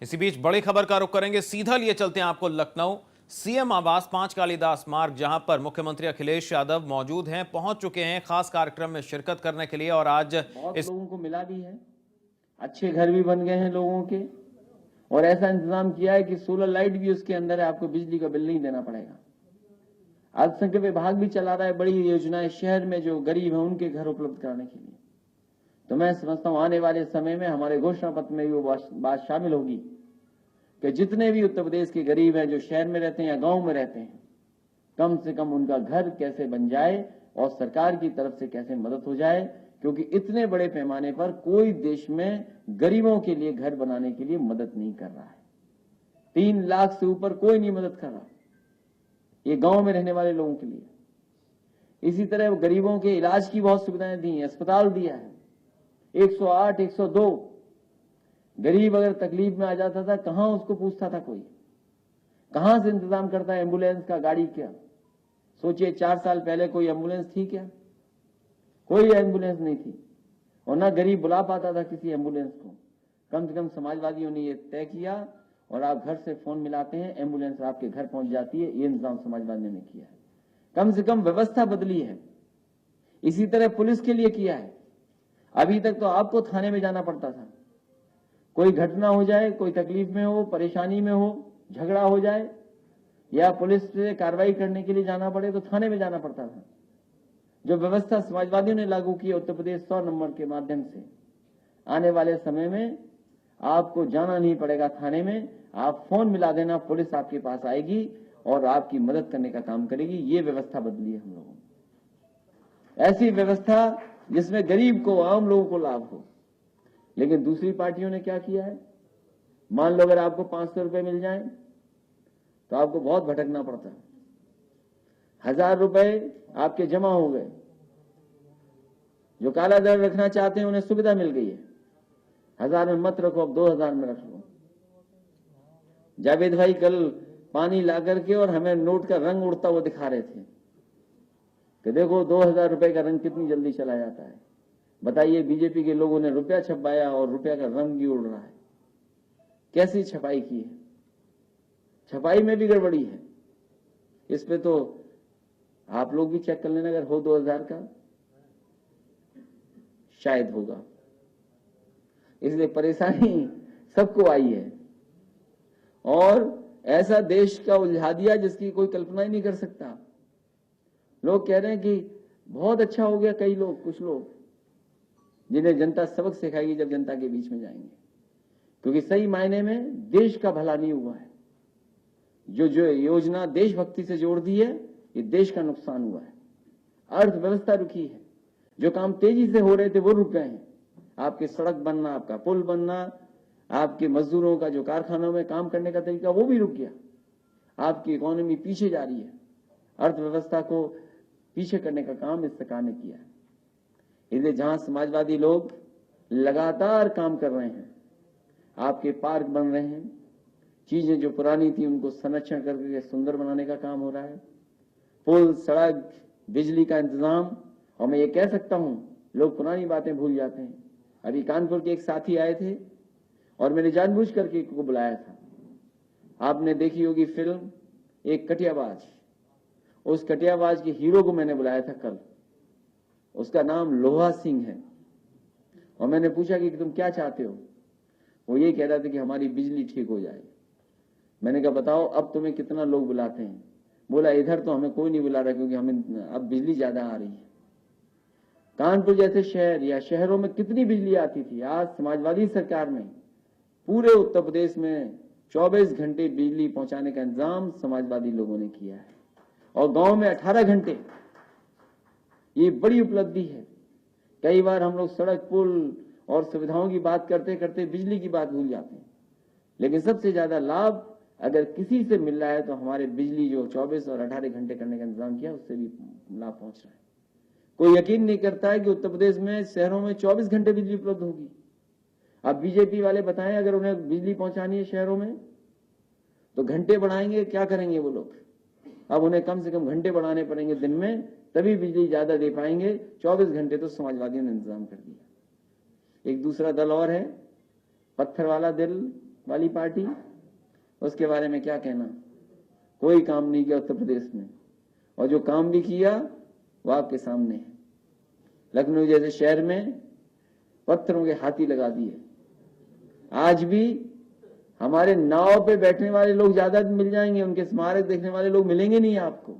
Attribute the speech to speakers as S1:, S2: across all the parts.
S1: इसी बीच बड़ी खबर का रुख करेंगे, सीधा लिए चलते हैं आपको लखनऊ। सीएम आवास 5 कालिदास मार्ग, जहां पर मुख्यमंत्री अखिलेश यादव मौजूद हैं, पहुंच चुके हैं खास कार्यक्रम में शिरकत करने के लिए। और आज
S2: बहुत
S1: इस
S2: लोगों को मिला भी है, अच्छे घर भी बन गए हैं लोगों के, और ऐसा इंतजाम किया है कि सोलर लाइट भी उसके अंदर है, आपको बिजली का बिल नहीं देना पड़ेगा। अल्पसंख्यक विभाग भी चला रहा है बड़ी योजनाएं शहर में जो गरीब है उनके घर उपलब्ध कराने के लिए। तो मैं समझता हूं आने वाले समय में हमारे घोषणा पत्र में भी वो बात शामिल होगी कि जितने भी उत्तर प्रदेश के गरीब हैं जो शहर में रहते हैं या गांव में रहते हैं, कम से कम उनका घर कैसे बन जाए और सरकार की तरफ से कैसे मदद हो जाए, क्योंकि इतने बड़े पैमाने पर कोई देश में गरीबों के लिए घर बनाने के लिए मदद नहीं कर रहा है। 3 लाख से ऊपर कोई नहीं मदद कर रहा, ये गांव में रहने वाले लोगों के लिए। इसी तरह गरीबों के इलाज की बहुत सुविधाएं दी हैं, अस्पताल दिया है, 108, 102। गरीब अगर तकलीफ में आ जाता था कहां उसको पूछता था कोई, कहां से इंतजाम करता है एम्बुलेंस का, गाड़ी क्या। सोचिए 4 साल पहले कोई एम्बुलेंस थी क्या? कोई एम्बुलेंस नहीं थी, और ना गरीब बुला पाता था किसी एम्बुलेंस को। कम से कम समाजवादियों ने ये तय किया, और आप घर से फोन मिलाते हैं, एम्बुलेंस आपके घर पहुंच जाती है। ये इंतजाम समाजवादियों ने किया है, कम से कम व्यवस्था बदली है। इसी तरह पुलिस के लिए किया है। अभी तक तो आपको थाने में जाना पड़ता था, कोई घटना हो जाए, कोई तकलीफ में हो, परेशानी में हो, झगड़ा हो जाए या पुलिस से कार्रवाई करने के लिए जाना पड़े तो थाने में जाना पड़ता था। जो व्यवस्था समाजवादियों ने लागू की उत्तर प्रदेश 100 नंबर के माध्यम से, आने वाले समय में आपको जाना नहीं पड़ेगा थाने में, आप फोन मिला देना, पुलिस आपके पास आएगी और आपकी मदद करने का काम करेगी। ये व्यवस्था बदली है हम लोगों ने, ऐसी व्यवस्था जिसमें गरीब को, आम लोगों को लाभ हो। लेकिन दूसरी पार्टियों ने क्या किया है, मान लो अगर आपको 500 रुपए मिल जाए तो आपको बहुत भटकना पड़ता है। 1000 रुपए आपके जमा हो गए, जो काला दर रखना चाहते हैं उन्हें सुविधा मिल गई है, 1000 में मत रखो, अब 2000 में रख लो। जावेद भाई कल पानी ला करके और हमें नोट का रंग उड़ता हुआ दिखा रहे थे कि देखो 2000 रुपए का रंग कितनी जल्दी चला जाता है। बताइए, बीजेपी के लोगों ने रुपया छपाया और रुपया का रंग भी उड़ रहा है। कैसी छपाई की है, छपाई में भी गड़बड़ी है। इस पे तो आप लोग भी चेक कर लेना, अगर हो 2000 का शायद होगा। इसलिए परेशानी सबको आई है, और ऐसा देश का उलझा दिया जिसकी कोई कल्पना ही नहीं कर सकता। लोग कह रहे हैं कि बहुत अच्छा हो गया, कई लोग, कुछ लोग जिन्हें जनता सबक सिखाएगी जब जनता के बीच में जाएंगे, क्योंकि सही मायने में देश का भला नहीं हुआ है। जो योजना देशभक्ति से जोड़ दी है, ये देश का नुकसान हुआ है। अर्थव्यवस्था रुकी है, जो काम तेजी से हो रहे थे वो रुक गए हैं। आपके सड़क बनना, आपका पुल बनना, आपके मजदूरों का जो कारखानों में काम करने का तरीका वो भी रुक गया। आपकी इकोनॉमी पीछे जा रही है, अर्थव्यवस्था को पीछे करने का काम इस सरकार ने किया है। इसलिए जहां समाजवादी लोग लगातार काम कर रहे हैं, आपके पार्क बन रहे हैं, चीजें जो पुरानी थी उनको संरक्षण करके सुंदर बनाने का काम हो रहा है, पुल, सड़क, बिजली का इंतजाम। और मैं ये कह सकता हूं, लोग पुरानी बातें भूल जाते हैं। अभी कानपुर के एक साथी आए थे और मैंने जानबूझ करके को बुलाया था। आपने देखी होगी फिल्म एक कटियाबाज, उस कटियाबाज के हीरो को मैंने बुलाया था कल। उसका नाम लोहा सिंह है, और मैंने पूछा कि तुम क्या चाहते हो। वो ये कह रहा था कि हमारी बिजली ठीक हो जाए। मैंने कहा बताओ अब तुम्हें कितना लोग बुलाते हैं। बोला इधर तो हमें कोई नहीं बुला रहा, क्योंकि हमें अब बिजली ज्यादा आ रही है। कानपुर जैसे शहर या शहरों में कितनी बिजली आती थी, आज समाजवादी सरकार ने पूरे उत्तर प्रदेश में 24 घंटे बिजली पहुंचाने का इंतजाम समाजवादी लोगों ने किया है, और गांव में 18 घंटे। ये बड़ी उपलब्धि है। कई बार हम लोग सड़क, पुल और सुविधाओं की बात करते करते बिजली की बात भूल जाते हैं, लेकिन सबसे ज्यादा लाभ अगर किसी से मिल रहा है तो हमारे बिजली जो 24 और 18 घंटे करने का इंतजाम किया, उससे भी लाभ पहुंच रहा है। कोई यकीन नहीं करता है कि उत्तर प्रदेश में शहरों में 24 घंटे बिजली उपलब्ध होगी। अब बीजेपी वाले बताएं, अगर उन्हें बिजली पहुंचानी है शहरों में तो घंटे बढ़ाएंगे, क्या करेंगे वो लोग। अब उन्हें कम से कम घंटे बढ़ाने पड़ेंगे दिन में, तभी बिजली ज्यादा दे पाएंगे। 24 घंटे तो समाजवादियों ने इंतजाम कर दिया। एक दूसरा दल और है, पत्थर वाला दिल, वाली पार्टी, उसके बारे में क्या कहना। कोई काम नहीं किया उत्तर प्रदेश में, और जो काम भी किया वो आपके सामने है। लखनऊ जैसे शहर में पत्थरों के हाथी लगा दिए। आज भी हमारे नाव पे बैठने वाले लोग ज्यादा मिल जाएंगे, उनके स्मारक देखने वाले लोग मिलेंगे नहीं आपको।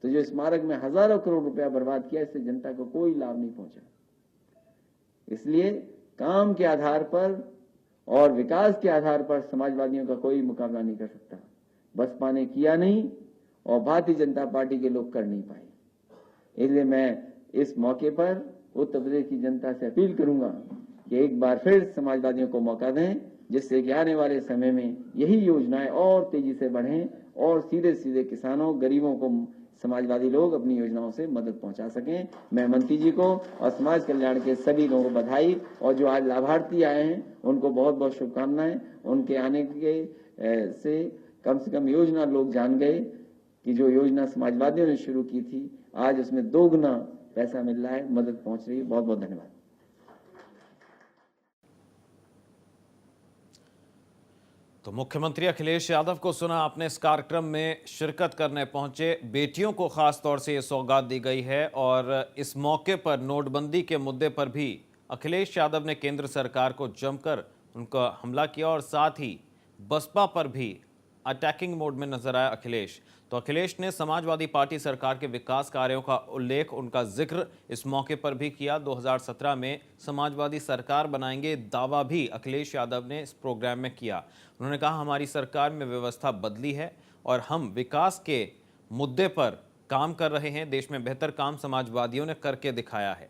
S2: तो जो स्मारक में हजारों करोड़ रुपया बर्बाद किया, इससे जनता को कोई लाभ नहीं पहुंचा। इसलिए काम के आधार पर और विकास के आधार पर समाजवादियों का कोई मुकाबला नहीं कर सकता। बसपा ने किया नहीं और भारतीय जनता पार्टी के लोग कर नहीं पाए। इसलिए मैं इस मौके पर उत्तर प्रदेश की जनता से अपील करूंगा कि एक बार फिर समाजवादियों को मौका दें, जिससे कि आने वाले समय में यही योजनाएं और तेजी से बढ़ें और सीधे सीधे किसानों, गरीबों को समाजवादी लोग अपनी योजनाओं से मदद पहुंचा सकें। मैं मंत्री जी को और समाज कल्याण के सभी लोगों को बधाई, और जो आज लाभार्थी आए हैं उनको बहुत बहुत शुभकामनाएं। उनके आने के से कम योजना लोग जान गए कि जो योजना समाजवादियों ने शुरू की थी, आज उसमें 2 गुना पैसा मिल रहा है, मदद पहुंच रही है। बहुत बहुत धन्यवाद।
S1: तो मुख्यमंत्री अखिलेश यादव को सुना आपने। इस कार्यक्रम में शिरकत करने पहुंचे बेटियों को खास तौर से ये सौगात दी गई है, और इस मौके पर नोटबंदी के मुद्दे पर भी अखिलेश यादव ने केंद्र सरकार को जमकर उनका हमला किया, और साथ ही बसपा पर भी अटैकिंग मोड में नजर आया अखिलेश। तो अखिलेश ने समाजवादी पार्टी सरकार के विकास कार्यों का उल्लेख, उनका जिक्र इस मौके पर भी किया। 2017 में समाजवादी सरकार बनाएंगे दावा भी अखिलेश यादव ने इस प्रोग्राम में किया। उन्होंने कहा, हमारी सरकार में व्यवस्था बदली है और हम विकास के मुद्दे पर काम कर रहे हैं। देश में बेहतर काम समाजवादियों ने करके दिखाया है।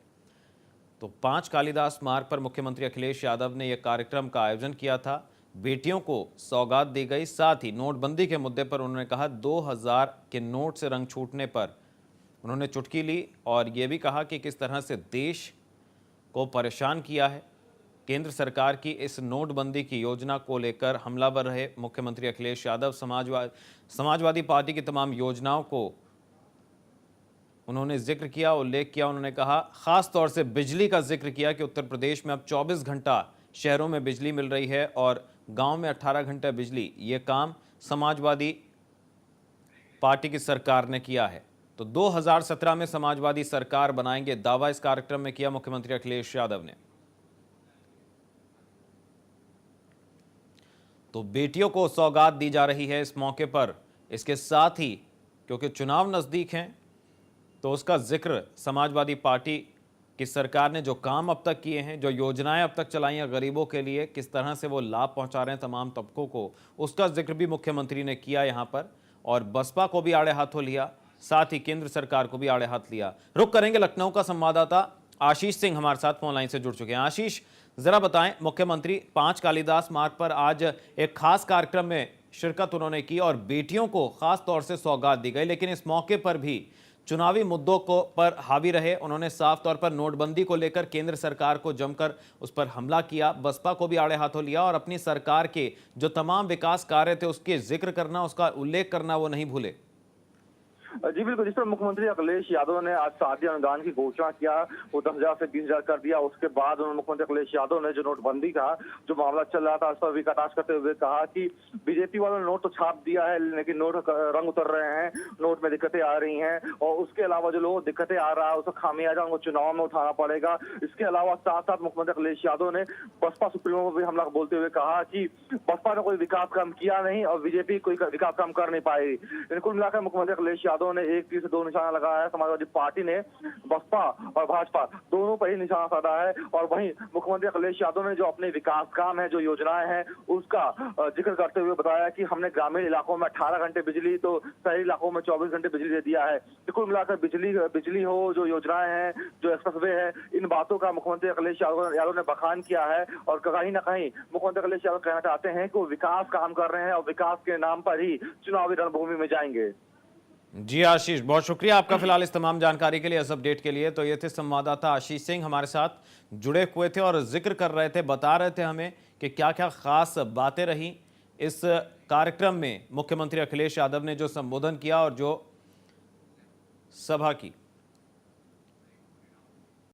S1: तो 5 कालिदास मार्ग पर मुख्यमंत्री अखिलेश यादव ने यह कार्यक्रम का आयोजन किया था। बेटियों को सौगात दी गई। साथ ही नोटबंदी के मुद्दे पर उन्होंने कहा, 2000 के नोट से रंग छूटने पर उन्होंने चुटकी ली, और यह भी कहा कि किस तरह से देश को परेशान किया है। केंद्र सरकार की इस नोटबंदी की योजना को लेकर हमलावर रहे मुख्यमंत्री अखिलेश यादव। समाजवादी पार्टी की तमाम योजनाओं को उन्होंने जिक्र किया, उल्लेख किया। उन्होंने कहा, खास तौर से बिजली का जिक्र किया कि उत्तर प्रदेश में अब 24 घंटा शहरों में बिजली मिल रही है और गांव में 18 घंटा बिजली। ये काम समाजवादी पार्टी की सरकार ने किया है। तो 2017 में समाजवादी सरकार बनाएंगे दावा इस कार्यक्रम में किया मुख्यमंत्री अखिलेश यादव ने। तो बेटियों को सौगात दी जा रही है इस मौके पर। इसके साथ ही क्योंकि चुनाव नजदीक हैं, तो उसका जिक्र समाजवादी पार्टी कि सरकार ने जो काम अब तक किए हैं, जो योजनाएं अब तक चलाई हैं गरीबों के लिए, किस तरह से वो लाभ पहुंचा रहे हैं तमाम तबकों को, उसका जिक्र भी मुख्यमंत्री ने किया यहां पर। और बसपा को भी आड़े हाथों लिया, साथ ही केंद्र सरकार को भी आड़े हाथ लिया। रुक करेंगे, लखनऊ का संवाददाता आशीष सिंह हमारे साथ फोन लाइन से जुड़ चुके हैं। आशीष, जरा बताएं, मुख्यमंत्री 5 कालिदास मार्ग पर आज एक खास कार्यक्रम में शिरकत उन्होंने की और बेटियों को खास तौर से सौगात दी गई, लेकिन इस मौके पर भी चुनावी मुद्दों को पर हावी रहे। उन्होंने साफ तौर पर नोटबंदी को लेकर केंद्र सरकार को जमकर उस पर हमला किया, बसपा को भी आड़े हाथों लिया, और अपनी सरकार के जो तमाम विकास कार्य थे उसके जिक्र करना, उसका उल्लेख करना वो नहीं भूले।
S3: जी बिल्कुल, जिस पर मुख्यमंत्री अखिलेश यादव ने आज शादी अनुदान की घोषणा किया, वो 10,000 से 20,000 कर दिया। उसके बाद उन्होंने मुख्यमंत्री अखिलेश यादव ने जो नोटबंदी का जो मामला चल रहा था उस पर भी कटाक्ष करते हुए कहा कि बीजेपी वालों ने नोट तो छाप दिया है, लेकिन नोट रंग उतर रहे हैं, नोट में दिक्कतें आ रही हैं, और उसके अलावा जो लोगों को दिक्कतें आ रहा है उसका खामियाजा उनको चुनाव में उठाना पड़ेगा। इसके अलावा साथ साथ मुख्यमंत्री अखिलेश यादव ने बसपा सुप्रीमो पर भी हमला बोलते हुए कहा कि बसपा ने कोई विकास काम किया नहीं और बीजेपी कोई विकास काम कर नहीं पाएगी। कुल मिलाकर मुख्यमंत्री अखिलेश यादव ने एक तीर से 2 निशाना लगाया है। समाजवादी पार्टी ने बसपा और भाजपा दोनों पर ही निशाना साधा है, और वहीं मुख्यमंत्री अखिलेश यादव ने जो अपने विकास काम है, जो योजनाएं हैं, उसका जिक्र करते हुए बताया कि हमने ग्रामीण इलाकों में 18 घंटे बिजली, तो शहरी इलाकों में 24 घंटे बिजली दे दिया है। कुल मिलाकर बिजली हो, जो योजनाएं हैं, जो एक्सप्रेसवे है, इन बातों का मुख्यमंत्री अखिलेश यादव ने बखान किया है, और कहीं ना कहीं मुख्यमंत्री अखिलेश यादव कहना चाहते हैं कि वो विकास काम कर रहे हैं और विकास के नाम पर ही चुनावी रणभूमि में जाएंगे।
S1: जी आशीष, बहुत शुक्रिया आपका फिलहाल इस तमाम जानकारी के लिए, इस अपडेट के लिए। तो ये थे संवाददाता आशीष सिंह, हमारे साथ जुड़े हुए थे और जिक्र कर रहे थे, बता रहे थे हमें कि क्या क्या खास बातें रही इस कार्यक्रम में। मुख्यमंत्री अखिलेश यादव ने जो संबोधन किया और जो सभा की।